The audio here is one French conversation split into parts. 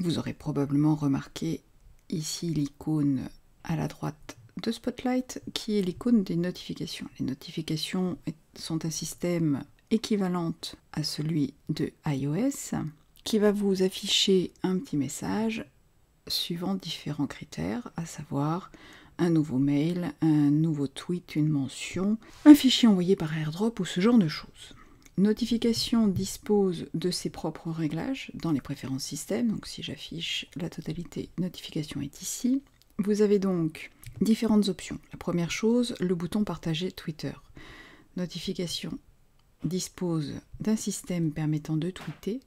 Vous aurez probablement remarqué ici l'icône à la droite de Spotlight qui est l'icône des notifications. Les notifications sont un système équivalent à celui de iOS qui va vous afficher un petit message suivant différents critères, à savoir un nouveau mail, un nouveau tweet, une mention, un fichier envoyé par AirDrop ou ce genre de choses. Notification dispose de ses propres réglages dans les préférences système, donc si j'affiche la totalité, notification est ici. Vous avez donc différentes options. La première chose, le bouton partager Twitter. Notification dispose d'un système permettant de tweeter,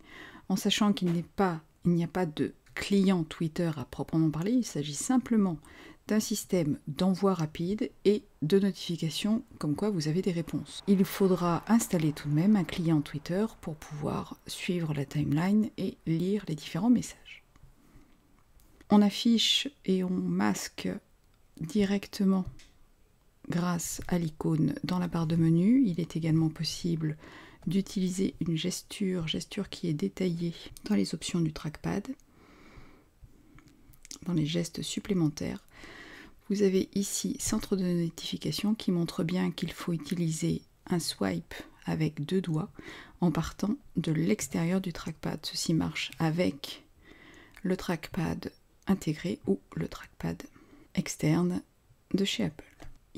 en sachant qu'il n'y a pas de client Twitter à proprement parler, il s'agit simplement d'un système d'envoi rapide et de notification comme quoi vous avez des réponses. Il faudra installer tout de même un client Twitter pour pouvoir suivre la timeline et lire les différents messages. On affiche et on masque directement grâce à l'icône dans la barre de menu. Il est également possible d'utiliser une gesture qui est détaillée dans les options du trackpad. Dans les gestes supplémentaires, vous avez ici centre de notification qui montre bien qu'il faut utiliser un swipe avec 2 doigts en partant de l'extérieur du trackpad. Ceci marche avec le trackpad intégré ou le trackpad externe de chez Apple.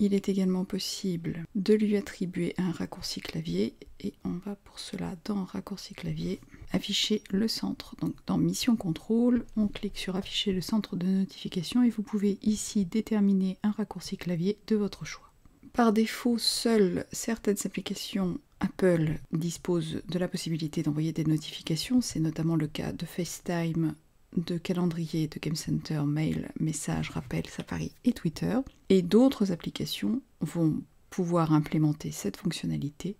Il est également possible de lui attribuer un raccourci clavier et on va pour cela dans raccourci clavier afficher le centre. Donc dans mission contrôle, on clique sur afficher le centre de notification et vous pouvez ici déterminer un raccourci clavier de votre choix. Par défaut, seules certaines applications Apple disposent de la possibilité d'envoyer des notifications. C'est notamment le cas de FaceTime, de calendrier, de Game Center, Mail, Messages, Rappel, Safari et Twitter. Et d'autres applications vont pouvoir implémenter cette fonctionnalité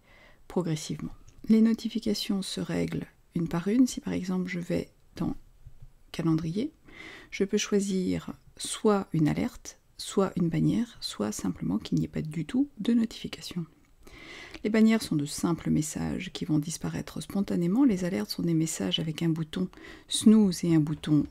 progressivement. Les notifications se règlent une par une. Si par exemple je vais dans calendrier, je peux choisir soit une alerte, soit une bannière, soit simplement qu'il n'y ait pas du tout de notification. Les bannières sont de simples messages qui vont disparaître spontanément. Les alertes sont des messages avec un bouton snooze et un bouton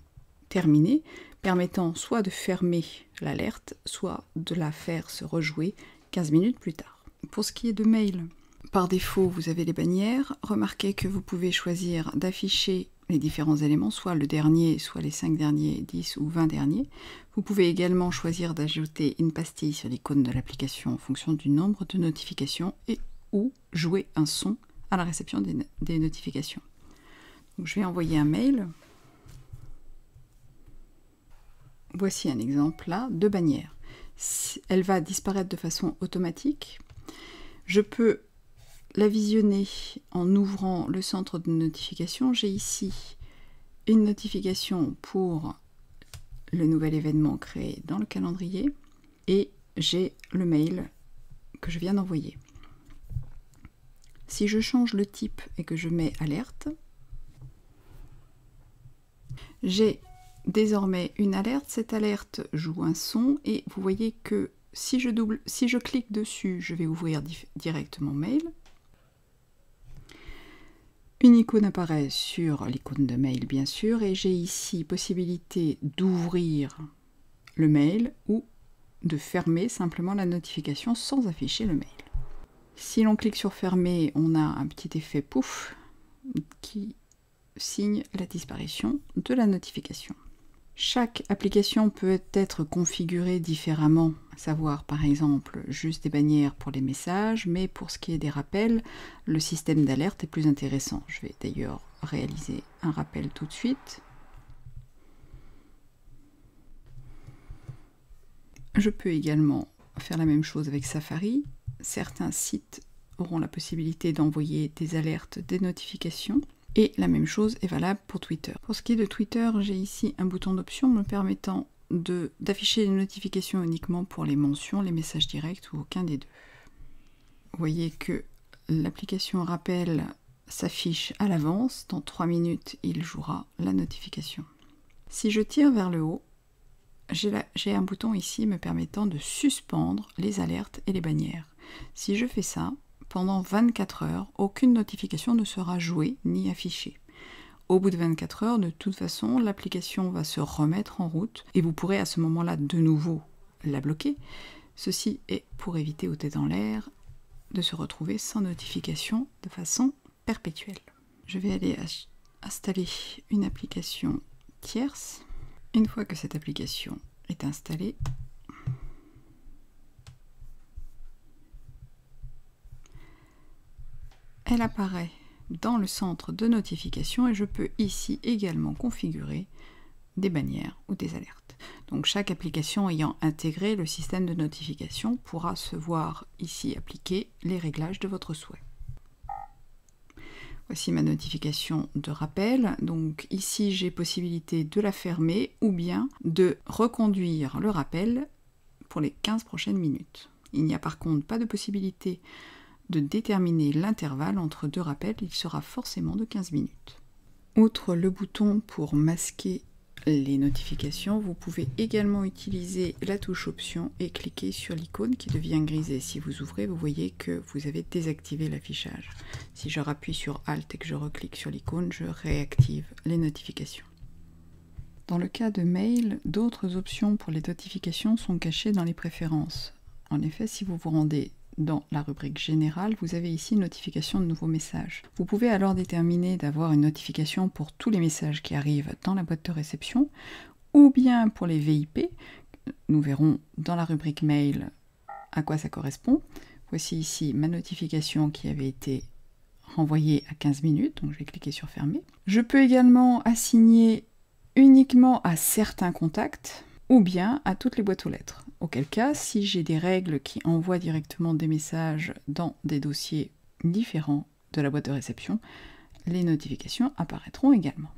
terminé, permettant soit de fermer l'alerte, soit de la faire se rejouer 15 minutes plus tard. Pour ce qui est de mail, par défaut, vous avez les bannières. Remarquez que vous pouvez choisir d'afficher les différents éléments, soit le dernier, soit les 5 derniers, 10 ou 20 derniers. Vous pouvez également choisir d'ajouter une pastille sur l'icône de l'application en fonction du nombre de notifications et ou jouer un son à la réception des notifications. Donc, je vais envoyer un mail. Voici un exemple là de bannière. Elle va disparaître de façon automatique. Je peux la visionner en ouvrant le centre de notification. J'ai ici une notification pour le nouvel événement créé dans le calendrier et j'ai le mail que je viens d'envoyer. Si je change le type et que je mets alerte, j'ai désormais une alerte. Cette alerte joue un son et vous voyez que si je clique dessus, je vais ouvrir directement mail. Une icône apparaît sur l'icône de mail bien sûr et j'ai ici possibilité d'ouvrir le mail ou de fermer simplement la notification sans afficher le mail. Si l'on clique sur fermer, on a un petit effet pouf qui signe la disparition de la notification. Chaque application peut être configurée différemment, à savoir par exemple juste des bannières pour les messages, mais pour ce qui est des rappels, le système d'alerte est plus intéressant. Je vais d'ailleurs réaliser un rappel tout de suite. Je peux également faire la même chose avec Safari. Certains sites auront la possibilité d'envoyer des alertes, des notifications. Et la même chose est valable pour Twitter. Pour ce qui est de Twitter, j'ai ici un bouton d'option me permettant d'afficher les notifications uniquement pour les mentions, les messages directs ou aucun des deux. Vous voyez que l'application rappel s'affiche à l'avance. Dans 3 minutes, il jouera la notification. Si je tire vers le haut, j'ai un bouton ici me permettant de suspendre les alertes et les bannières. Si je fais ça, pendant 24 heures, aucune notification ne sera jouée ni affichée. au bout de 24 heures, de toute façon, l'application va se remettre en route et vous pourrez à ce moment-là de nouveau la bloquer. Ceci est pour éviter aux têtes en l'air de se retrouver sans notification de façon perpétuelle. Je vais aller installer une application tierce. Une fois que cette application est installée, elle apparaît dans le centre de notification et je peux ici également configurer des bannières ou des alertes. Donc chaque application ayant intégré le système de notification pourra se voir ici appliquer les réglages de votre souhait. Voici ma notification de rappel. Donc ici j'ai possibilité de la fermer ou bien de reconduire le rappel pour les 15 prochaines minutes. Il n'y a par contre pas de possibilité de déterminer l'intervalle entre deux rappels, il sera forcément de 15 minutes. Outre le bouton pour masquer les notifications, vous pouvez également utiliser la touche option et cliquer sur l'icône qui devient grisée. Si vous ouvrez, vous voyez que vous avez désactivé l'affichage. Si je rappuie sur Alt et que je reclique sur l'icône, je réactive les notifications. Dans le cas de mail, d'autres options pour les notifications sont cachées dans les préférences. En effet, si vous vous rendez dans la rubrique générale, vous avez ici une notification de nouveaux messages. Vous pouvez alors déterminer d'avoir une notification pour tous les messages qui arrivent dans la boîte de réception ou bien pour les VIP. Nous verrons dans la rubrique mail à quoi ça correspond. Voici ici ma notification qui avait été renvoyée à 15 minutes, donc je vais cliquer sur fermer. Je peux également assigner uniquement à certains contacts ou bien à toutes les boîtes aux lettres. Auquel cas, si j'ai des règles qui envoient directement des messages dans des dossiers différents de la boîte de réception, les notifications apparaîtront également.